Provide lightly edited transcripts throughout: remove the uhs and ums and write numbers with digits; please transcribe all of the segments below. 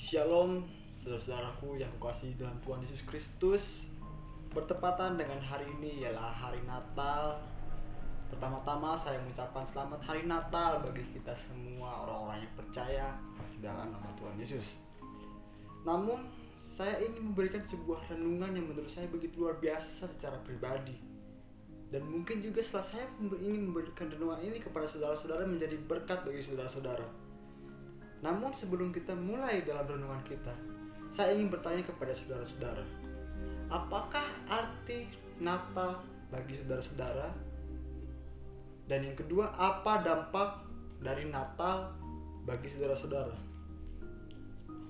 Shalom, saudara-saudaraku yang kukasihi dalam Tuhan Yesus Kristus. Bertepatan dengan hari ini ialah hari Natal. Pertama-tama saya mengucapkan selamat hari Natal bagi kita semua orang-orang yang percaya di dalam nama Tuhan Yesus. Namun, saya ingin memberikan sebuah renungan yang menurut saya begitu luar biasa secara pribadi. Dan mungkin juga setelah saya ingin memberikan renungan ini kepada saudara-saudara menjadi berkat bagi saudara-saudara. Namun sebelum kita mulai dalam renungan kita, saya ingin bertanya kepada saudara-saudara, apakah arti Natal bagi saudara-saudara? Dan yang kedua, apa dampak dari Natal bagi saudara-saudara?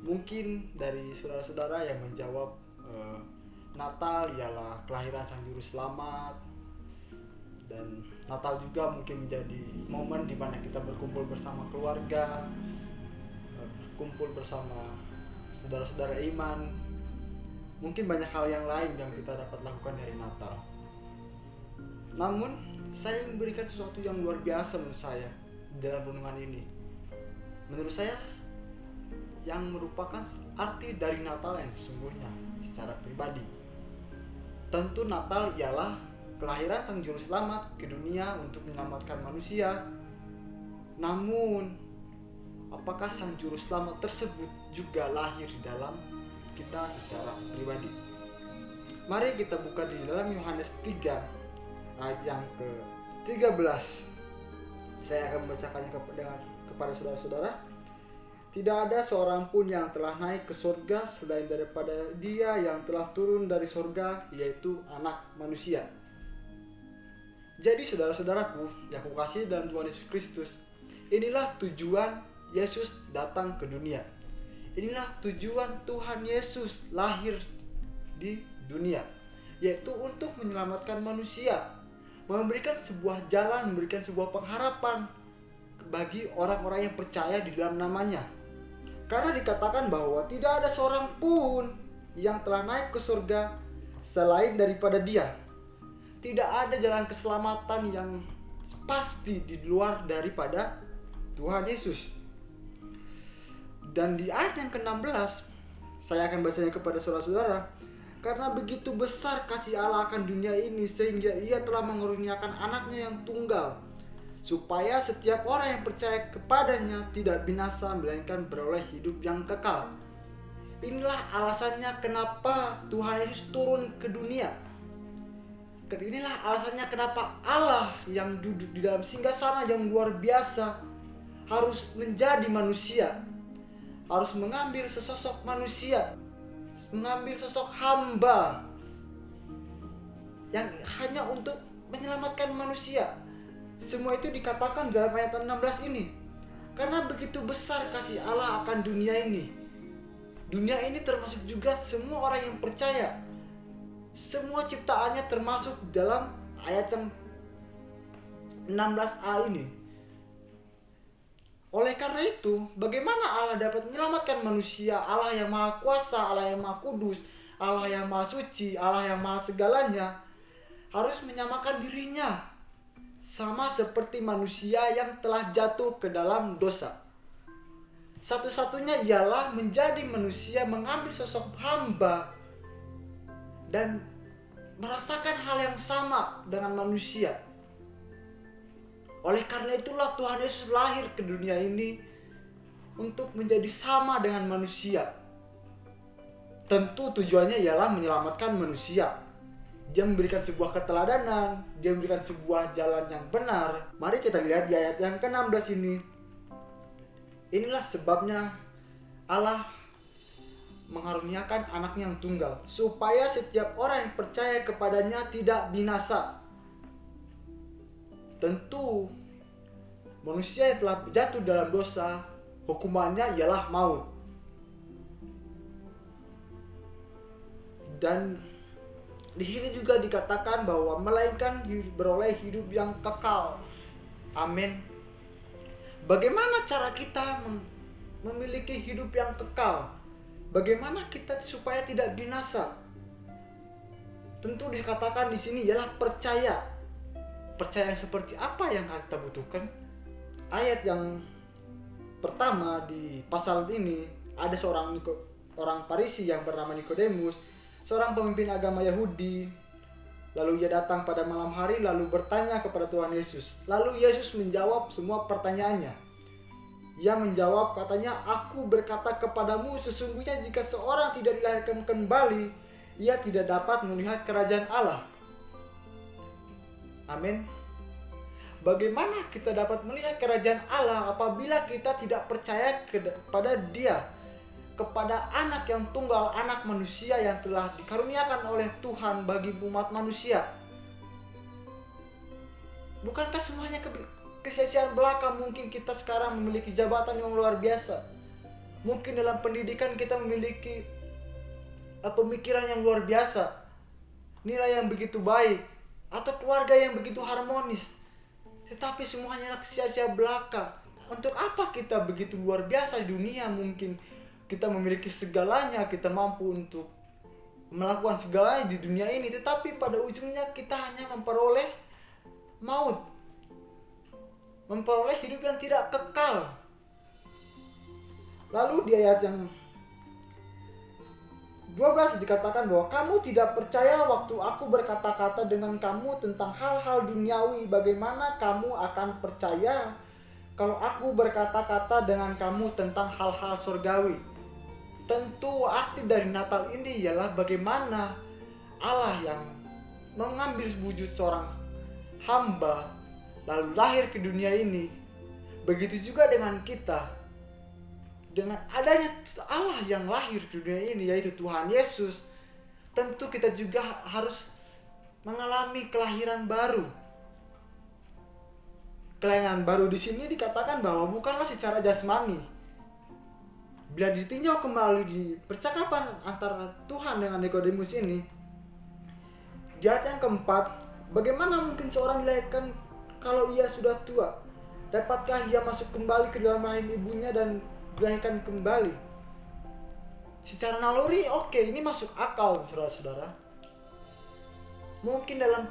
Mungkin dari saudara-saudara yang menjawab Natal ialah kelahiran Sang Juru Selamat, dan Natal juga mungkin menjadi momen di mana kita berkumpul bersama keluarga, kumpul bersama saudara-saudara iman. Mungkin banyak hal yang lain yang kita dapat lakukan dari Natal. Namun, saya memberikan sesuatu yang luar biasa menurut saya dalam renungan ini. Menurut saya, yang merupakan arti dari Natal yang sesungguhnya secara pribadi. Tentu Natal ialah kelahiran Sang Juru Selamat ke dunia untuk menyelamatkan manusia. Namun, apakah Sang Juru Selamat tersebut juga lahir di dalam kita secara pribadi? Mari kita buka di dalam Yohanes 3 ayat yang ke-13. Saya akan membacakannya kepada saudara-saudara. Tidak ada seorang pun yang telah naik ke surga selain daripada Dia yang telah turun dari surga, yaitu Anak Manusia. Jadi saudara-saudaraku yang kukasihi dalam Tuhan Yesus Kristus, inilah tujuan Yesus datang ke dunia. Inilah tujuan Tuhan Yesus lahir di dunia, yaitu untuk menyelamatkan manusia, memberikan sebuah jalan, memberikan sebuah pengharapan bagi orang-orang yang percaya di dalam namanya. Karena dikatakan bahwa tidak ada seorang pun yang telah naik ke surga selain daripada Dia. Tidak ada jalan keselamatan yang pasti di luar daripada Tuhan Yesus. Dan di ayat yang ke-16, saya akan bacanya kepada saudara-saudara. Karena begitu besar kasih Allah akan dunia ini, sehingga Ia telah mengaruniakan anaknya yang tunggal, supaya setiap orang yang percaya kepadanya tidak binasa, melainkan beroleh hidup yang kekal. Inilah alasannya kenapa Tuhan Yesus turun ke dunia. Inilah alasannya kenapa Allah yang duduk di dalam singgasana yang luar biasa harus menjadi manusia, harus mengambil sesosok manusia, mengambil sosok hamba yang hanya untuk menyelamatkan manusia. Semua itu dikatakan dalam ayat 16 ini. Karena begitu besar kasih Allah akan dunia ini. Dunia ini termasuk juga semua orang yang percaya. Semua ciptaannya termasuk dalam ayat yang 16a ini. Oleh karena itu, bagaimana Allah dapat menyelamatkan manusia? Allah yang maha kuasa, Allah yang maha kudus, Allah yang maha suci, Allah yang maha segalanya harus menyamakan dirinya sama seperti manusia yang telah jatuh ke dalam dosa. Satu-satunya ialah menjadi manusia, mengambil sosok hamba dan merasakan hal yang sama dengan manusia. Oleh karena itulah Tuhan Yesus lahir ke dunia ini untuk menjadi sama dengan manusia. Tentu tujuannya ialah menyelamatkan manusia. Dia memberikan sebuah keteladanan, Dia memberikan sebuah jalan yang benar. Mari kita lihat di ayat yang ke-16 ini. Inilah sebabnya Allah mengaruniakan anaknya yang tunggal, supaya setiap orang yang percaya kepadanya tidak binasa. Tentu manusia yang telah jatuh dalam dosa, hukumannya ialah maut. Dan di sini juga dikatakan bahwa melainkan beroleh hidup yang kekal. Amin. Bagaimana cara kita memiliki hidup yang kekal? Bagaimana kita supaya tidak binasa? Tentu dikatakan di sini ialah percaya. Percaya seperti apa yang kita butuhkan? Ayat yang pertama di pasal ini ada orang Farisi yang bernama Nikodemus, seorang pemimpin agama Yahudi. Lalu ia datang pada malam hari lalu bertanya kepada Tuhan Yesus. Lalu Yesus menjawab semua pertanyaannya. Ia menjawab, katanya, "Aku berkata kepadamu, sesungguhnya jika seorang tidak dilahirkan kembali, ia tidak dapat melihat kerajaan Allah." Amin. Bagaimana kita dapat melihat kerajaan Allah apabila kita tidak percaya kepada Dia, kepada anak yang tunggal, anak manusia yang telah dikaruniakan oleh Tuhan bagi umat manusia? Bukankah semuanya kesia-siaan belaka? Mungkin kita sekarang memiliki jabatan yang luar biasa. Mungkin dalam pendidikan kita memiliki pemikiran yang luar biasa, nilai yang begitu baik, atau keluarga yang begitu harmonis. Tetapi semuanya sia-sia belaka. Untuk apa kita begitu luar biasa di dunia? Mungkin kita memiliki segalanya, kita mampu untuk melakukan segalanya di dunia ini, tetapi pada ujungnya kita hanya memperoleh maut, memperoleh hidup yang tidak kekal. Lalu di ayat yang 12 dikatakan bahwa kamu tidak percaya waktu aku berkata-kata dengan kamu tentang hal-hal duniawi. Bagaimana kamu akan percaya kalau aku berkata-kata dengan kamu tentang hal-hal surgawi? Tentu arti dari Natal ini ialah bagaimana Allah yang mengambil wujud seorang hamba lalu lahir ke dunia ini. Begitu juga dengan kita. Dengan adanya Allah yang lahir di dunia ini, yaitu Tuhan Yesus, tentu kita juga harus mengalami kelahiran baru. Kelahiran baru di sini dikatakan bahwa bukanlah secara jasmani. Bila ditinjau kembali di percakapan antara Tuhan dengan Nikodemus ini, di ayat yang keempat, bagaimana mungkin seorang dilahirkan kalau ia sudah tua? Dapatkah ia masuk kembali ke dalam rahim ibunya dan dilahirkan kembali? Secara naluri oke, ini masuk akal, saudara-saudara. Mungkin dalam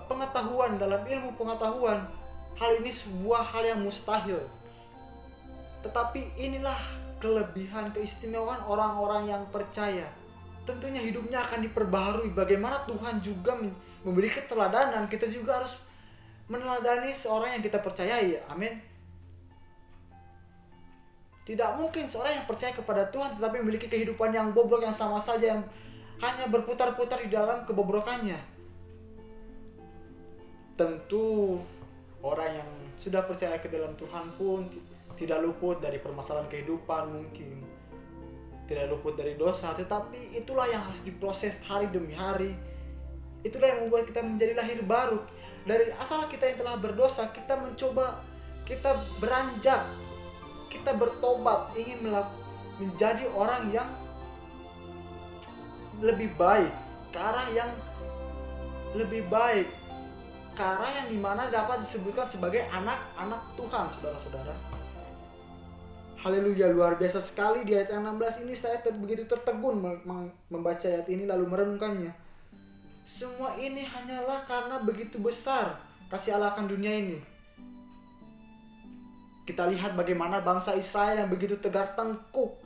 pengetahuan, dalam ilmu pengetahuan, hal ini sebuah hal yang mustahil. Tetapi inilah kelebihan, keistimewaan orang-orang yang percaya. Tentunya hidupnya akan diperbaharui. Bagaimana Tuhan juga memberi keteladanan, kita juga harus meneladani seorang yang kita percayai. Amin. Tidak mungkin seorang yang percaya kepada Tuhan tetapi memiliki kehidupan yang bobrok, yang sama saja, yang hanya berputar-putar di dalam kebobrokannya. Tentu orang yang sudah percaya ke dalam Tuhan pun tidak luput dari permasalahan kehidupan, mungkin tidak luput dari dosa, tetapi itulah yang harus diproses hari demi hari. Itulah yang membuat kita menjadi lahir baru. Dari asal kita yang telah berdosa, kita mencoba, kita beranjak, kita bertobat, ingin menjadi orang yang lebih baik, ke arah yang lebih baik, ke arah yang dimana dapat disebutkan sebagai anak-anak Tuhan, saudara-saudara. Haleluya, luar biasa sekali. Di ayat yang 16 ini saya begitu tertegun membaca ayat ini lalu merenungkannya. Semua ini hanyalah karena begitu besar kasih Allah akan dunia ini. Kita lihat bagaimana bangsa Israel yang begitu tegar tengkuk,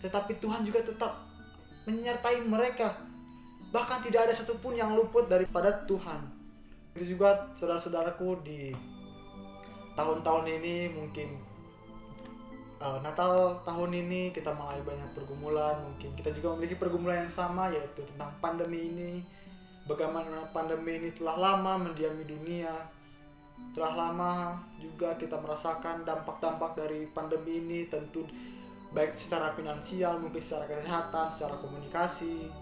tetapi Tuhan juga tetap menyertai mereka. Bahkan tidak ada satupun yang luput daripada Tuhan. Itu juga saudara-saudaraku, di tahun-tahun ini, mungkin Natal tahun ini kita mengalami banyak pergumulan. Mungkin kita juga memiliki pergumulan yang sama, yaitu tentang pandemi ini. Bagaimana pandemi ini telah lama mendiami dunia. Telah lama juga kita merasakan dampak-dampak dari pandemi ini, tentu baik secara finansial, mungkin secara kesehatan, secara komunikasi,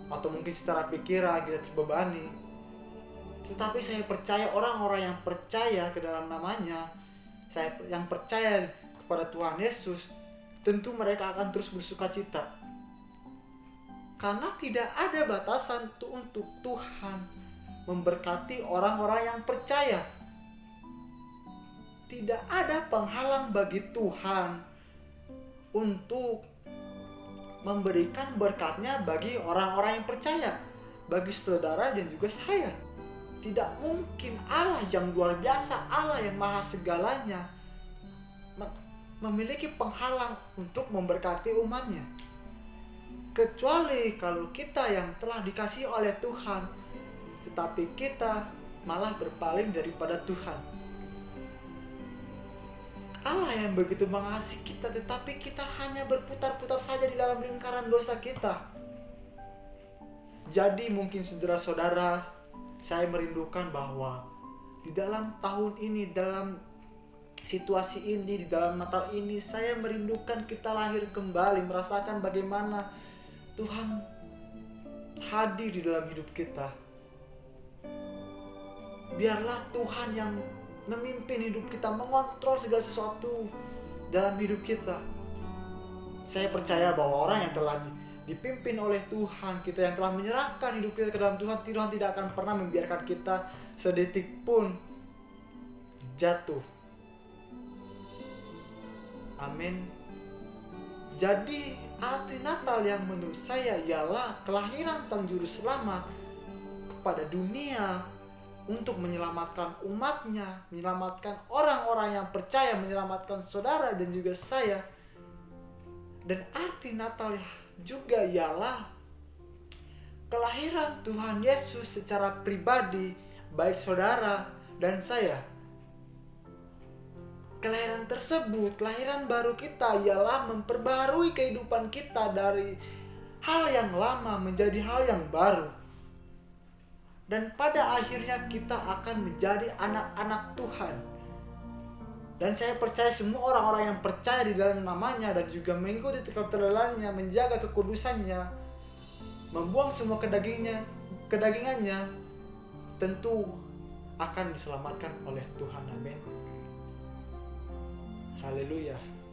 atau mungkin secara pikiran kita terbebani. Tetapi saya percaya orang-orang yang percaya ke dalam namanya, yang percaya kepada Tuhan Yesus, tentu mereka akan terus bersukacita. Karena tidak ada batasan untuk Tuhan memberkati orang-orang yang percaya. Tidak ada penghalang bagi Tuhan untuk memberikan berkatnya bagi orang-orang yang percaya, bagi saudara dan juga saya. Tidak mungkin Allah yang luar biasa, Allah yang maha segalanya, memiliki penghalang untuk memberkati umatnya. Kecuali kalau kita yang telah dikasihi oleh Tuhan, tetapi kita malah berpaling daripada Tuhan. Allah yang begitu mengasihi kita, tetapi kita hanya berputar-putar saja di dalam lingkaran dosa kita. Jadi mungkin saudara-saudara, saya merindukan bahwa di dalam tahun ini, dalam situasi ini, di dalam Natal ini, saya merindukan kita lahir kembali, merasakan bagaimana Tuhan hadir di dalam hidup kita. Biarlah Tuhan yang memimpin hidup kita, mengontrol segala sesuatu dalam hidup kita. Saya percaya bahwa orang yang telah dipimpin oleh Tuhan, kita yang telah menyerahkan hidup kita ke dalam Tuhan, Tuhan tidak akan pernah membiarkan kita sedetik pun jatuh. Amin. Jadi arti Natal yang menurut saya ialah kelahiran Sang Juru Selamat kepada dunia untuk menyelamatkan umatnya, menyelamatkan orang-orang yang percaya, menyelamatkan saudara dan juga saya. Dan arti Natal juga ialah kelahiran Tuhan Yesus secara pribadi, baik saudara dan saya. Kelahiran tersebut, kelahiran baru kita ialah memperbarui kehidupan kita dari hal yang lama menjadi hal yang baru. Dan pada akhirnya kita akan menjadi anak-anak Tuhan. Dan saya percaya semua orang-orang yang percaya di dalam namanya dan juga mengikuti keterangannya, menjaga kekudusannya, membuang semua kedagingannya, tentu akan diselamatkan oleh Tuhan. Amin. Haleluya.